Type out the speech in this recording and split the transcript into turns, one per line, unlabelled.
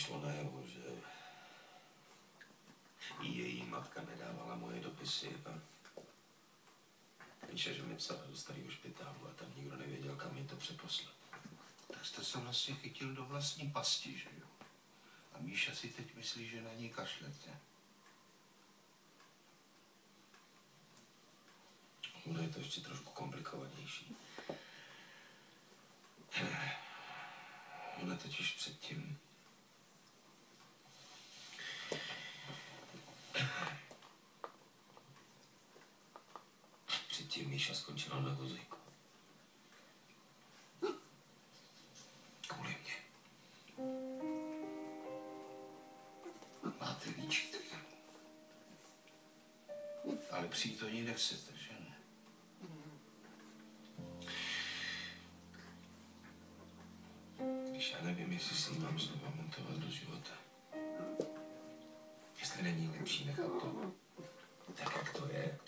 vyšlo najevo, že jí její matka nedávala moje dopisy a píše, že mi psala do starého špitálu a tam nikdo nevěděl, kam mi to přeposlat.
Tak jste se vlastně chytil do vlastní pasti, že jo? A Míša si teď myslí, že na ní kašlete.
Ono je to ještě trošku komplikovanější. Ona totiž předtím... Předtím Míša skončila na vozíku. Kvůli mě.
Máte výčitky. Ale přijít to ní nechcete, že ne?
Když já nevím, jestli si ji mám znovu montovat do života. Jestli není lepší nechat to tak, jak to je.